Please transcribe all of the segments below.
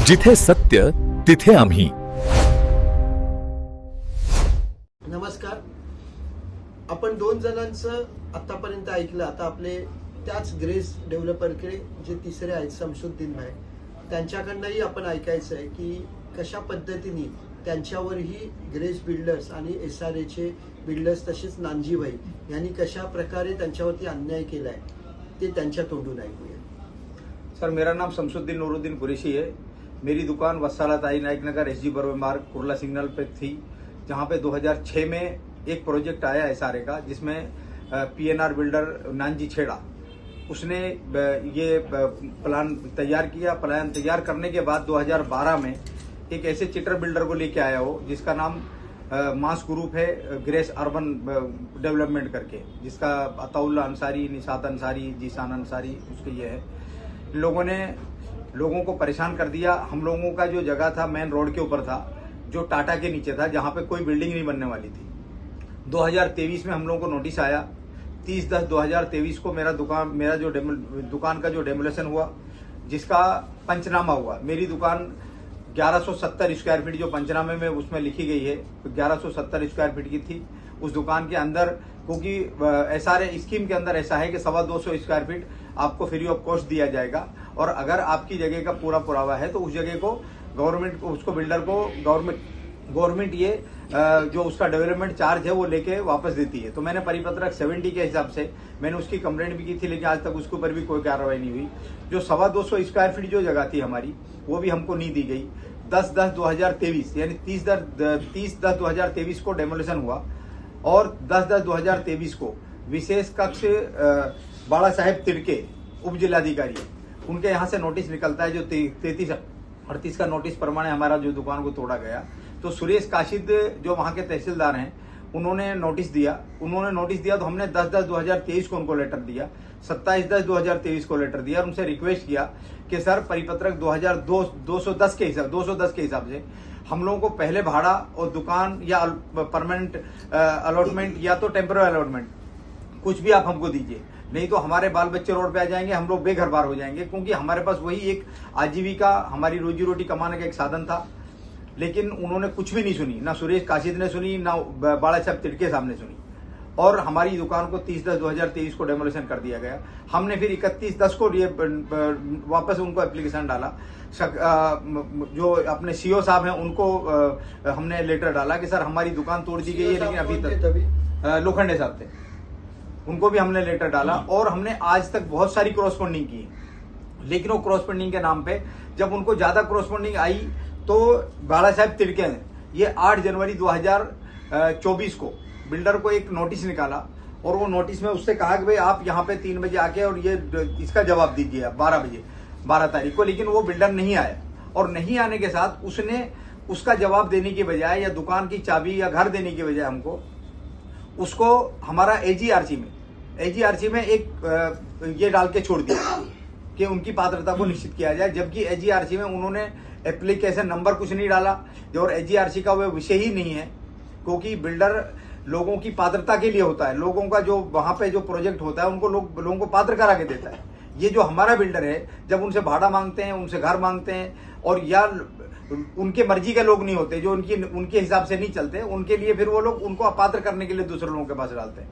जिथे सत्य तिथे आम्ही। नमस्कार। आपण दोन जणांचं आतापर्यंत ऐकलं। आता आपले त्याच ग्रेस डेव्हलपरकडे जे तिसरे आहेत शमसुद्दीन भाई, त्यांच्याकडनंही आपण ऐकायचं आहे की कशा पद्धतीने त्यांच्यावरही ग्रेस बिल्डर्स आणि SRAचे बिल्डर्स तसेच नानजीभाई यांनी कशा प्रकारे त्यांच्यावरती अन्याय केलाय ते त्यांच्या तोंडून ऐकूया। सर, मेरा नाम शमसुद्दीन नूरुद्दीन कुरैशी है। मेरी दुकान वत्साला ताई नायक नगर SG बर्वे मार्ग कुर्ला सिग्नल पे थी, जहां पे 2006 में एक प्रोजेक्ट आया SRA का, जिसमें PNR बिल्डर नानजी छेड़ा, उसने ये प्लान तैयार किया। प्लान तैयार करने के बाद 2012 में एक ऐसे चिटर बिल्डर को लेके आया हो जिसका नाम मास ग्रुप है, ग्रेस अर्बन डेवलपमेंट करके, जिसका अताउल्ला अंसारी, निशात अंसारी, जीसान अंसारी उसके ये है। लोगों ने लोगों को परेशान कर दिया। हम लोगों का जो जगह था मेन रोड के ऊपर था, जो टाटा के नीचे था, जहां पे कोई बिल्डिंग नहीं बनने वाली थी। 2023 में हम लोगों को नोटिस आया। 30/10/2023 को मेरा जो दुकान का जो डेमोलेशन हुआ, जिसका पंचनामा हुआ। मेरी दुकान 1170 स्क्वायर फीट जो पंचनामे में उसमें लिखी गई है, 1170 स्क्वायर फीट की थी। उस दुकान के अंदर, क्योंकि SRA स्कीम के अंदर ऐसा है कि 225 स्क्वायर फीट आपको फ्री ऑफ कॉस्ट दिया जाएगा, और अगर आपकी जगह का पूरा पुरावा है तो उस जगह को गवर्नमेंट, उसको बिल्डर को गवर्नमेंट ये जो उसका डेवलपमेंट चार्ज है वो लेके वापस देती है। तो मैंने परिपत्रक 70 के हिसाब से मैंने उसकी कंप्लेंट भी की थी, लेकिन आज तक उसके ऊपर भी कोई कार्रवाई नहीं हुई। जो 225 स्क्वायर फीट जो जगह थी हमारी, वो भी हमको नहीं दी गई। 10/10/2023 यानी 30/10/2023 को डेमोलेशन हुआ, और 10/10/2023 को विशेष कक्ष बाला साहेब तिड़के उप जिलाधिकारी, उनके यहाँ से नोटिस निकलता है, जो 33/38 का नोटिस प्रमाणे हमारा जो दुकान को तोड़ा गया। तो सुरेश काशिद जो वहां के तहसीलदार हैं, उन्होंने नोटिस दिया तो हमने 10/10/2023 को उनको लेटर दिया, 27/10/2023 को लेटर दिया, और उनसे रिक्वेस्ट किया कि सर परिपत्रक 210 के हिसाब से हम लोगों को पहले भाड़ा और दुकान या परमानेंट अलॉटमेंट या तो टेम्पररी अलॉटमेंट कुछ भी आप हमको दीजिए, नहीं तो हमारे बाल बच्चे रोड पे आ जाएंगे, हम लोग बेघर बार हो जाएंगे। क्योंकि हमारे पास वही एक आजीविका, हमारी रोजी रोटी कमाने का एक साधन था। लेकिन उन्होंने कुछ भी नहीं सुनी, ना सुरेश काशिद ने सुनी, ना बाला साहब तिड़के साहब ने सुनी, और हमारी दुकान को 30/10/2023 को डेमोलेशन कर दिया गया। हमने फिर 31/10 को वापस उनको एप्लीकेशन डाला। जो अपने CO साहब हैं उनको हमने लेटर डाला कि सर हमारी दुकान तोड़ दी गई है, लेकिन अभी तक लोखंडे साहब थे, उनको भी हमने लेटर डाला। और हमने आज तक बहुत सारी क्रॉसपॉन्डिंग की, लेकिन वो क्रॉसपॉन्डिंग के नाम पे जब उनको ज्यादा क्रॉसपॉन्डिंग आई तो बाला साहेब तिड़के ने ये 8 जनवरी 2024 को बिल्डर को एक नोटिस निकाला, और वो नोटिस में उससे कहा कि भाई आप यहाँ पे 3 बजे आके और ये इसका जवाब दीजिए आप 12 तारीख को। लेकिन वो बिल्डर नहीं आया, और नहीं आने के साथ उसने उसका जवाब देने की बजाय या दुकान की चाबी या घर देने की बजाय हमको उसको हमारा AGRC में एक ये डाल के छोड़ दिया कि उनकी पात्रता को निश्चित किया जाए। जबकि AGRC में उन्होंने एप्लीकेशन नंबर कुछ नहीं डाला, और AGRC का वो विषय ही नहीं है, क्योंकि बिल्डर लोगों की पात्रता के लिए होता है। लोगों का जो वहां पे जो प्रोजेक्ट होता है उनको लोगों को पात्र करा के देता है। ये जो हमारा बिल्डर है, जब उनसे भाड़ा मांगते हैं, उनसे घर मांगते हैं, और या उनके मर्जी के लोग नहीं होते, जो उनके हिसाब से नहीं चलते, उनके लिए फिर वो लोग उनको अपात्र करने के लिए दूसरे लोगों के पास डालते हैं।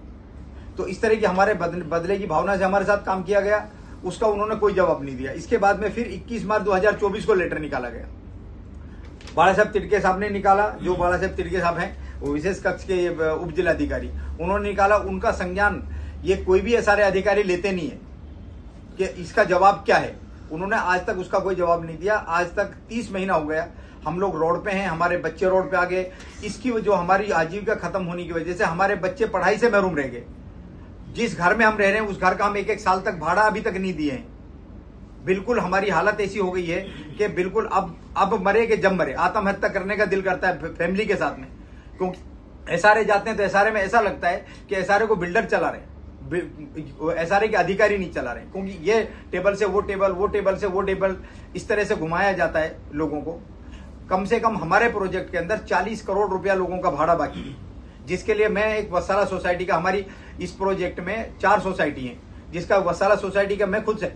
तो इस तरह की हमारे बदले की भावना से हमारे साथ काम किया गया, उसका उन्होंने कोई जवाब नहीं दिया। इसके बाद में फिर 21 मार्च 2024 को लेटर निकाला गया, बाला साहब तिड़के साहब ने निकाला। जो बाला साहब तिड़के साहब हैं वो विशेष कक्ष के उप जिलाधिकारी, उन्होंने निकाला। उनका संज्ञान ये कोई भी SRA अधिकारी लेते नहीं है कि इसका जवाब क्या है। उन्होंने आज तक उसका कोई जवाब नहीं दिया। आज तक 30 महीना हो गया, हम लोग रोड पे हैं, हमारे बच्चे रोड पे आ गए। इसकी जो हमारी आजीविका खत्म होने की वजह से हमारे बच्चे पढ़ाई से महरूम रह गए। जिस घर में हम रह रहे हैं उस घर का हम 1-1 साल तक भाड़ा अभी तक नहीं दिए हैं। बिल्कुल हमारी हालत ऐसी हो गई है कि बिल्कुल अब मरे कि जब मरे, आत्महत्या करने का दिल करता है फैमिली के साथ में। क्योंकि SRA जाते हैं तो SRA में ऐसा लगता है कि SRA को बिल्डर चला रहे, SRA के अधिकारी नहीं चला रहे, क्योंकि ये टेबल से वो टेबल, वो टेबल से वो टेबल, इस तरह से घुमाया जाता है लोगों को। कम से कम हमारे प्रोजेक्ट के अंदर 40 करोड़ रुपया लोगों का भाड़ा बाकी है, जिसके लिए मैं एक वसाला सोसाइटी का, हमारी इस प्रोजेक्ट में 4 सोसाइटी हैं, जिसका वसाला सोसाइटी का मैं खुद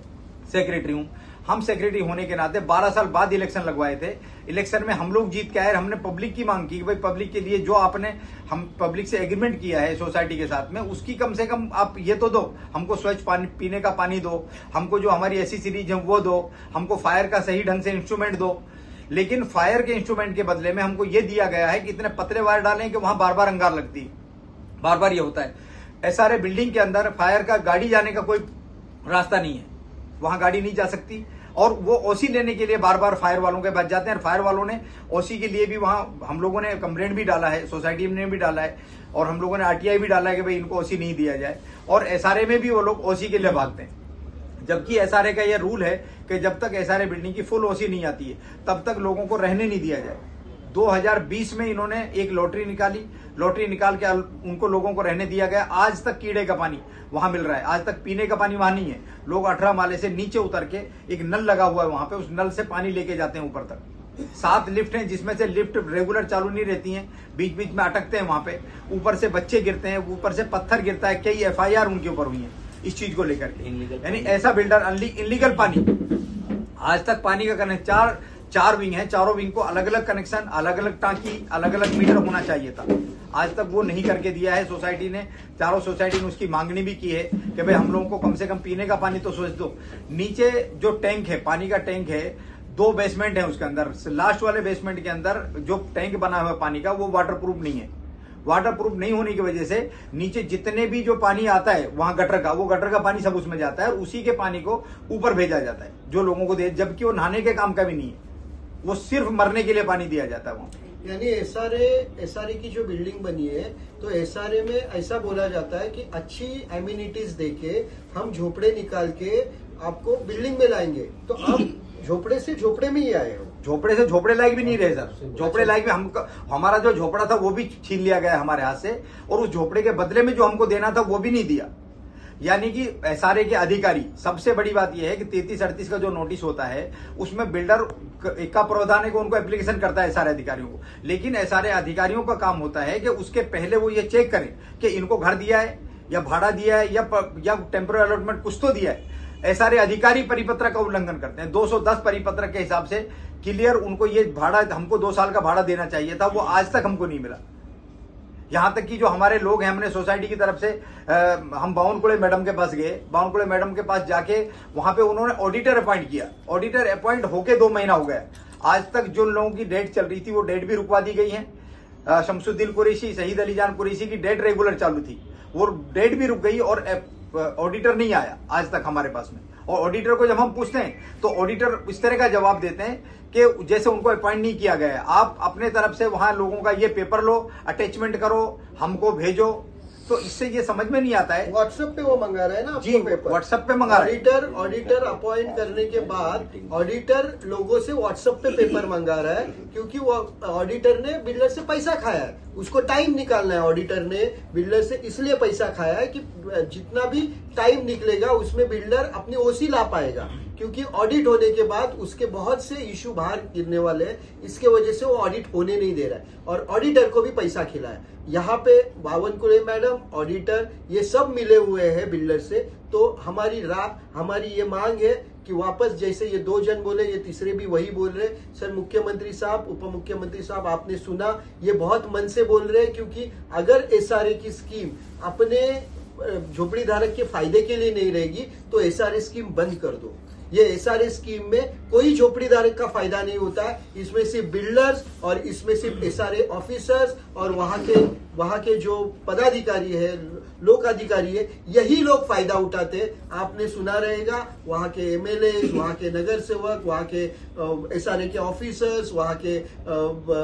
सेक्रेटरी हूं। हम सेक्रेटरी होने के नाते 12 साल बाद इलेक्शन लगवाए थे। इलेक्शन में हम लोग जीत के आए, हमने पब्लिक की मांग की कि भाई पब्लिक के लिए जो आपने हम पब्लिक से एग्रीमेंट किया है सोसाइटी के साथ में, उसकी कम से कम आप ये तो दो, हमको स्वच्छ पानी पीने का पानी दो, हमको जो हमारी ऐसी सीरीज है वो दो, हमको फायर का सही ढंग से इंस्ट्रूमेंट दो। लेकिन फायर के इंस्ट्रूमेंट के बदले में हमको ये दिया गया है कि इतने पतले वायर डालें कि वहां बार बार अंगार लगती है, बार बार ये होता है। एसआरए बिल्डिंग के अंदर फायर का गाड़ी जाने का कोई रास्ता नहीं है, वहां गाड़ी नहीं जा सकती, और वो ओसी लेने के लिए बार बार फायर वालों के पास जाते हैं। और फायर वालों ने ओसी के लिए भी वहां हम लोगों ने कंप्लेंट भी डाला है, सोसाइटी ने भी डाला है, और हम लोगों ने आरटीआई भी डाला है कि भाई इनको ओसी नहीं दिया जाए। और एसआरए में भी वो लोग ओसी के लिए भागते हैं, जबकि एसआरए का ये रूल है कि जब तक एसआरए बिल्डिंग की फुल ओसी नहीं आती है तब तक लोगों को रहने नहीं दिया जाए। 2020 में इन्होंने एक लॉटरी निकाली, लॉटरी निकाल के उनको लोगों को रहने दिया गया। आज तक कीड़े का पानी वहां मिल रहा है, आज तक पीने का पानी वहां नहीं है। लोग 18 माले से नीचे उतर के, एक नल लगा हुआ है वहां पे, उस नल से पानी लेके जाते हैं ऊपर तक। 7 लिफ्ट हैं जिसमें से लिफ्ट रेगुलर चालू नहीं रहती हैं, बीच बीच में अटकते हैं वहां पे। ऊपर से बच्चे गिरते हैं, ऊपर से पत्थर गिरता है, कई एफआईआर उनके ऊपर हुई है इस चीज को लेकर के। यानी ऐसा बिल्डर इनलीगल पानी, आज तक पानी का कनेक्शन, चार विंग है, चारों विंग को अलग अलग कनेक्शन, अलग अलग टांकी, अलग अलग मीटर होना चाहिए था। आज तक वो नहीं करके दिया है सोसाइटी ने। चारों सोसाइटी ने उसकी मांगनी भी की है कि भाई हम लोगों को कम से कम पीने का पानी तो सोच दो। नीचे जो टैंक है, पानी का टैंक है, 2 बेसमेंट है उसके अंदर। लास्ट वाले बेसमेंट के अंदर जो टैंक बना हुआ है पानी का, वो वाटर प्रूफ नहीं है। वाटर प्रूफ नहीं होने की वजह से नीचे जितने भी जो पानी आता है वहां गटर का, वो गटर का पानी सब उसमें जाता है, और उसी के पानी को ऊपर भेजा जाता है जो लोगों को दे, जबकि वो नहाने के काम का भी नहीं है, वो सिर्फ मरने के लिए पानी दिया जाता है वहां। यानी एसआरए की जो बिल्डिंग बनी है, तो एसआरए में ऐसा बोला जाता है कि अच्छी एम्यूनिटीज देके हम झोपड़े निकाल के आपको बिल्डिंग में लाएंगे, तो आप झोपड़े से झोपड़े में ही आए हो। झोपड़े से झोपड़े लायक भी नहीं रहे सर। झोपड़े लायक में हमारा जो झोपड़ा था वो भी छीन लिया गया हमारे हाथ से, और उस झोपड़े के बदले में जो हमको देना था वो भी नहीं दिया। यानी कि एसआरए के अधिकारी, सबसे बड़ी बात यह है कि 33-38 का जो नोटिस होता है उसमें बिल्डर का प्रावधान है कि उनको एप्लीकेशन करता है एसआरए अधिकारियों को, लेकिन एसआरए अधिकारियों का काम होता है कि उसके पहले वो ये चेक करें कि इनको घर दिया है या भाड़ा दिया है या टेम्पोररी अलॉटमेंट कुछ तो दिया है। एसआरए अधिकारी परिपत्र का उल्लंघन करते हैं। 210 परिपत्र के हिसाब से क्लियर उनको ये भाड़ा, हमको 2 साल का भाड़ा देना चाहिए था, वो आज तक हमको नहीं मिला। यहां तक कि जो हमारे लोग हैं, हमने सोसाइटी की तरफ से हम बावनकुड़े मैडम के पास गए, बावनकुड़े मैडम के पास जाके वहां पे उन्होंने ऑडिटर अपॉइंट किया। ऑडिटर अपॉइंट होके 2 महीना हो गया, आज तक जो लोगों की डेट चल रही थी वो डेट भी रुकवा दी गई है। शमसुद्दीन कुरैशी, शहीद अली जान कुरैशी की डेट रेगुलर चालू थी, वो डेट भी रुक गई, और ऑडिटर नहीं आया आज तक हमारे पास में। और ऑडिटर को जब हम पूछते हैं तो ऑडिटर इस तरह का जवाब देते हैं कि जैसे उनको अपॉइंट नहीं किया गया है, आप अपने तरफ से वहां लोगों का ये पेपर लो, अटैचमेंट करो, हमको भेजो। तो इससे ये समझ में नहीं आता है। व्हाट्सएप पे वो मंगा रहा है ना जी, व्हाट्सएप पे मंगा रहा है। ऑडिटर अपॉइंट करने के बाद ऑडिटर लोगों से व्हाट्सएप पे पेपर मंगा रहा है, क्योंकि वो ऑडिटर ने बिल्डर से पैसा खाया है, उसको टाइम निकालना है। ऑडिटर ने बिल्डर से इसलिए पैसा खाया है कि जितना भी टाइम निकलेगा उसमें बिल्डर अपनी ओसी ला पाएगा, क्योंकि ऑडिट होने के बाद उसके बहुत से इश्यू बाहर गिरने वाले हैं, इसके वजह से वो ऑडिट होने नहीं दे रहा है, और ऑडिटर को भी पैसा खिला है। यहाँ पे बावनकुड़े मैडम, ऑडिटर, ये सब मिले हुए हैं बिल्डर से। तो हमारी ये मांग है कि वापस, जैसे ये 2 जन बोले, ये तीसरे भी वही बोल रहे। सर मुख्यमंत्री साहब, उप मुख्यमंत्री साहब, आपने सुना, ये बहुत मन से बोल रहे हैं, क्योंकि अगर एसआरए की स्कीम अपने झोपड़ी धारक के फायदे के लिए नहीं रहेगी तो एसआरए स्कीम बंद कर दो। ये एसआरए स्कीम में कोई झोपड़ी धारक का फायदा नहीं होता है, इसमें सिर्फ बिल्डर्स और इसमें सिर्फ एसआरए ऑफिसर्स और वहां के जो पदाधिकारी है, लोक अधिकारी है, यही लोग फायदा उठाते हैं। आपने सुना रहेगा, वहां के एमएलए, वहां के नगर सेवक, वहां के एसआरए के ऑफिसर्स, वहां के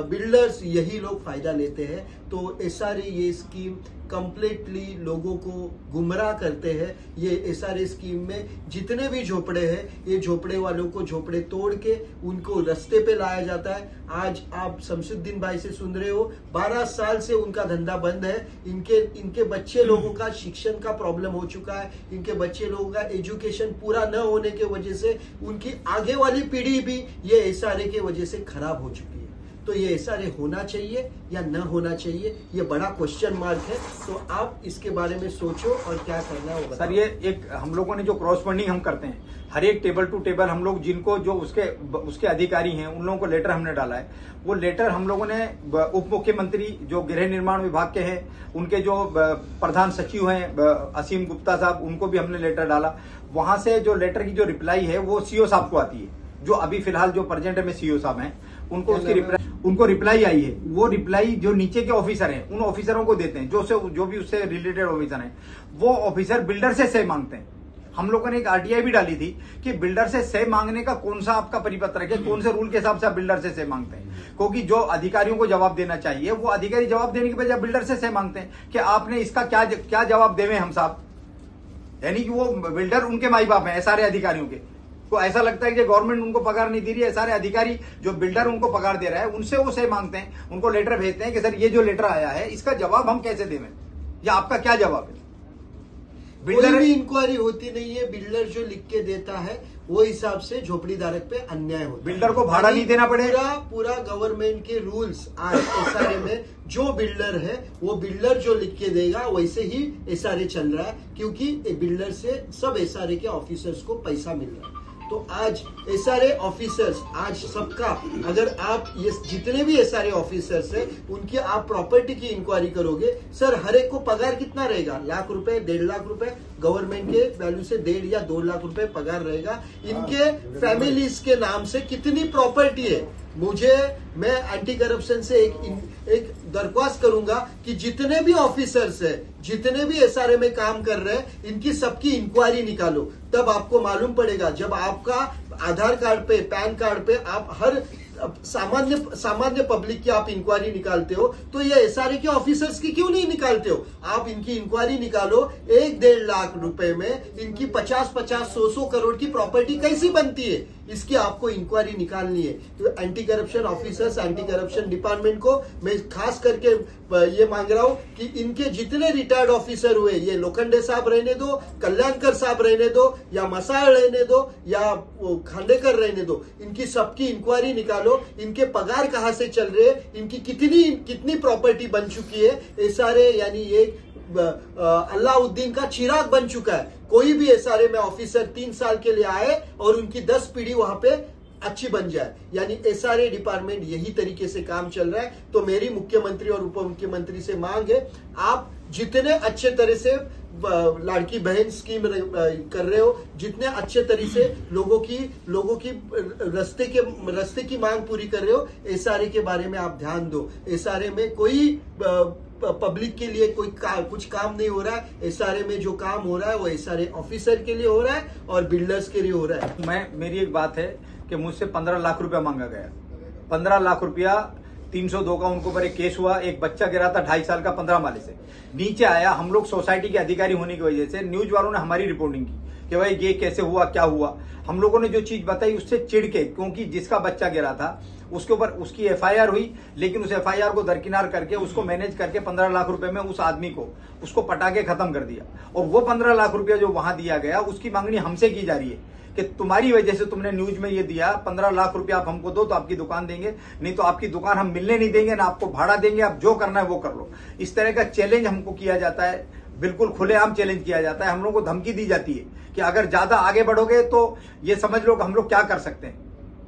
बिल्डर्स, यही लोग फायदा लेते हैं। तो एसआरए ये स्कीम कंप्लीटली लोगों को गुमराह करते हैं। ये एसआरए स्कीम में जितने भी झोपड़े हैं, ये झोपड़े वालों को झोपड़े तोड़ के उनको रास्ते पे लाया जाता है। आज आप शमसुद्दीन भाई से सुन रहे हो, 12 साल से उनका धंधा बंद है। इनके बच्चे लोगों का शिक्षण का प्रॉब्लम हो चुका है, इनके बच्चे लोगों का एजुकेशन पूरा न होने के वजह से उनकी आगे वाली पीढ़ी भी ये एसआरए के वजह से खराब हो चुकी है। तो ये एसआरए होना चाहिए या न होना चाहिए, ये बड़ा क्वेश्चन मार्क है। तो आप इसके बारे में सोचो और क्या करना है वो बताओ। सर, ये एक हम लोगों ने जो क्रॉस फंडिंग हम करते हैं, हर एक टेबल टू टेबल हम लोग जिनको जो उसके अधिकारी हैं उन लोगों को लेटर हमने डाला है। वो लेटर हम लोगों ने उप मुख्यमंत्री जो गृह निर्माण विभाग के हैं, उनके जो प्रधान सचिव हैं असीम गुप्ता साहब, उनको भी हमने लेटर डाला। वहां से जो लेटर की जो रिप्लाई है वो सीओ साहब को आती है, जो अभी फिलहाल जो प्रेजेंट में सीओ साहब हैं, उनको रिप्लाई आई है। वो रिप्लाई जो नीचे के ऑफिसर हैं उन ऑफिसरों को देते हैं, जो भी उससे रिलेटेड ऑफिसर हैं। वो ऑफिसर बिल्डर से सही मांगते हैं। हम लोगों ने एक आरटीआई भी डाली थी कि बिल्डर से सही मांगने का कौन सा आपका परिपत्र है, कौन से रूल के हिसाब से आप बिल्डर से सही मांगते हैं। क्योंकि जो अधिकारियों को जवाब देना चाहिए वो अधिकारी जवाब देने के बजाय बिल्डर से सही मांगते हैं कि आपने इसका क्या जवाब देवे हम साहब। यानी कि वो बिल्डर उनके माई बाप हैं सारे अधिकारियों के। को ऐसा लगता है कि गवर्नमेंट उनको पगार नहीं दे रही है, सारे अधिकारी जो बिल्डर उनको पगार दे रहा है उनसे वो सही मांगते हैं, उनको लेटर भेजते हैं कि सर ये जो लेटर आया है इसका जवाब हम कैसे देवें, या आपका क्या जवाब है। बिल्डर भी इंक्वायरी होती नहीं है, बिल्डर जो लिख के देता है वो हिसाब से झोपड़ी धारक पे अन्याय होता है। बिल्डर को भाड़ा नहीं देना पड़ेगा। पूरा गवर्नमेंट के रूल्स आज एसआरए में जो बिल्डर है वो बिल्डर जो लिख के देगा वैसे ही एसआरए चल रहा है, क्योंकि बिल्डर से सब एसआरए के ऑफिसर्स को पैसा मिल रहा है। तो आज एसआरए ऑफिसर्स, आज सबका, अगर आप ये जितने भी एसआरए ऑफिसर्स है उनकी आप प्रॉपर्टी की इंक्वायरी करोगे, सर हर एक को पगार कितना रहेगा, लाख रुपए, 1.5 लाख रुपए, गवर्नमेंट के वैल्यू से 1.5 या 2 लाख रुपए पगार रहेगा। इनके फैमिलीज के नाम से कितनी प्रॉपर्टी है। मैं एंटी करप्शन से एक दरख्वास्त करूंगा कि जितने भी ऑफिसर्स है, जितने भी एसआरए में काम कर रहे हैं, इनकी सबकी इंक्वायरी निकालो, तब आपको मालूम पड़ेगा। जब आपका आधार कार्ड पे, पैन कार्ड पे आप हर सामान्य पब्लिक की आप इंक्वायरी निकालते हो, तो ये एसआरए के ऑफिसर्स की क्यों नहीं निकालते हो। आप इनकी इंक्वायरी निकालो। 1-1.5 लाख रुपए में इनकी 50-50, 100 करोड़ की प्रॉपर्टी कैसी बनती है, इसकी आपको इंक्वायरी निकालनी है। तो anti corruption officers, anti corruption department को मैं खास करके ये मांग रहा हूं कि इनके जितने रिटायर्ड ऑफिसर हुए, ये लोखंडे साहब रहने दो, कल्याणकर साहब रहने दो, या मसाल रहने दो, या खांडेकर रहने दो, इनकी सबकी इंक्वायरी निकालो। इनके पगार कहां से चल रहे हैं, इनकी कितनी प्रॉपर्टी बन चुकी है। एसआरए यानी ये अल्लाउद्दीन का चिराग बन चुका है। कोई भी एसआरए में ऑफिसर 3 साल के लिए आए और उनकी 10 पीढ़ी वहां पे अच्छी बन जाए, यानी एसआरए डिपार्टमेंट यही तरीके से काम चल रहा है। तो मेरी मुख्यमंत्री और उप मुख्यमंत्री से मांग है, आप जितने अच्छे तरह से लाड़की बहन स्कीम कर रहे हो, जितने अच्छे तरीके से लोगों की रस्ते की मांग पूरी कर रहे हो, एसआरए के बारे में आप ध्यान दो। एसआरए में कोई पब्लिक के लिए कुछ काम नहीं हो रहा है। एसआरए में जो काम हो रहा है वो एसआरए ऑफिसर के लिए हो रहा है और बिल्डर्स के लिए हो रहा है। मेरी एक बात है कि मुझसे 15 लाख रुपया मांगा गया। 15 लाख रुपया 302 का उनको पर एक केस हुआ। एक बच्चा गिरा था 2.5 साल का 15 माले से नीचे आया। हम लोग सोसाइटी के अधिकारी होने की वजह से न्यूज वालों ने हमारी रिपोर्टिंग की कि भाई ये कैसे हुआ, क्या हुआ। हम लोगों ने जो चीज बताई उससे चिढ़ के, क्योंकि जिसका बच्चा गिरा था उसके ऊपर उसकी एफआईआर हुई, लेकिन उस एफआईआर को दरकिनार करके उसको मैनेज करके 15 लाख रुपए में उस आदमी को उसको पटाके खत्म कर दिया। और वो 15 लाख रुपया जो वहां दिया गया उसकी मांगनी हमसे की जा रही है कि तुम्हारी वजह से तुमने न्यूज में ये दिया, 15 लाख रुपया आप हमको दो तो आपकी दुकान देंगे, नहीं तो आपकी दुकान हम मिलने नहीं देंगे, ना आपको भाड़ा देंगे, आप जो करना है वो कर लो। इस तरह का चैलेंज हमको किया जाता है, बिल्कुल खुलेआम चैलेंज किया जाता है। हम लोगों को धमकी दी जाती है कि अगर ज्यादा आगे बढ़ोगे तो ये समझ लो हम लोग क्या कर सकते हैं।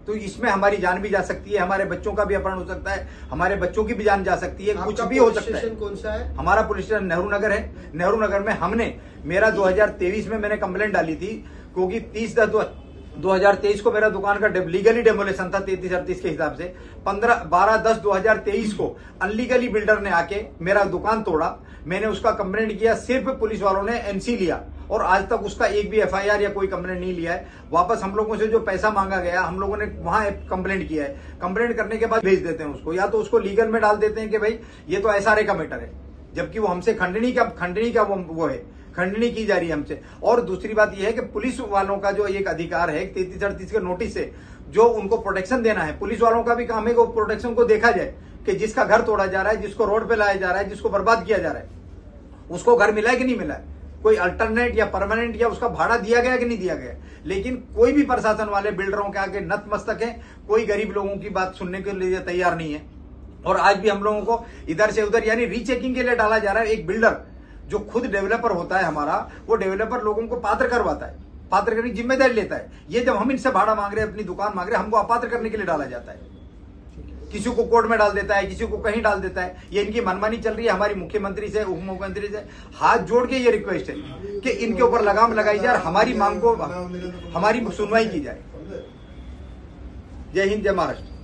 तो इसमें हमारी जान भी जा सकती है, हमारे बच्चों का भी अपहरण हो सकता है, हमारे बच्चों की भी जान जा सकती है, कुछ भी हो सकता है। कौन सा है? हमारा पुलिस स्टेशन नेहरू नगर है। नेहरू नगर में मेरा 2023 में मैंने कंप्लेंट डाली थी, क्योंकि 30/10/2023 को मेरा दुकान का लीगली डेमोलेशन था 33-38 के हिसाब से। 12/10/2023 को अनलीगली बिल्डर ने आके मेरा दुकान तोड़ा। मैंने उसका कंप्लेंट किया, सिर्फ पुलिस वालों ने एनसी लिया और आज तक उसका एक भी एफआईआर या कोई कंप्लेंट नहीं लिया है। वापस हम लोगों से जो पैसा मांगा गया, हम लोगों ने वहां कंप्लेंट किया है। कंप्लेंट करने के बाद भेज देते हैं उसको, या तो उसको लीगल में डाल देते हैं कि भाई ये तो एसआरए का मैटर है, जबकि वो हमसे खंडनी का वो है, खंडनी की जा रही है हमसे। और दूसरी बात यह है कि पुलिस वालों का जो एक अधिकार है 33-38 के नोटिस से जो उनको प्रोटेक्शन देना है, पुलिस वालों का भी काम है कि प्रोटेक्शन को देखा जाए कि जिसका घर तोड़ा जा रहा है, जिसको रोड पे लाया जा रहा है, जिसको बर्बाद किया जा रहा है, उसको घर मिला है कि नहीं मिला है, कोई अल्टरनेट या परमानेंट या उसका भाड़ा दिया गया कि नहीं दिया गया। लेकिन कोई भी प्रशासन वाले बिल्डरों के आगे नतमस्तक है, कोई गरीब लोगों की बात सुनने के लिए तैयार नहीं है। और आज भी हम लोगों को इधर से उधर यानी रीचेकिंग के लिए डाला जा रहा है। एक बिल्डर जो खुद डेवलपर होता है हमारा, वो डेवलपर लोगों को पात्र करवाता है, पात्र करने की जिम्मेदारी लेता है। ये जब हम इनसे भाड़ा मांग रहे हैं, अपनी दुकान मांग रहे हैं, हमको अपात्र करने के लिए डाला जाता है। किसी को कोर्ट में डाल देता है, किसी को कहीं डाल देता है। ये इनकी मनमानी चल रही है। हमारी मुख्यमंत्री से, उप मुख्यमंत्री से हाथ जोड़ के ये रिक्वेस्ट है कि इनके ऊपर लगाम लगाई जाए, हमारी मांग को, हमारी सुनवाई की जाए। जय हिंद, जय महाराष्ट्र।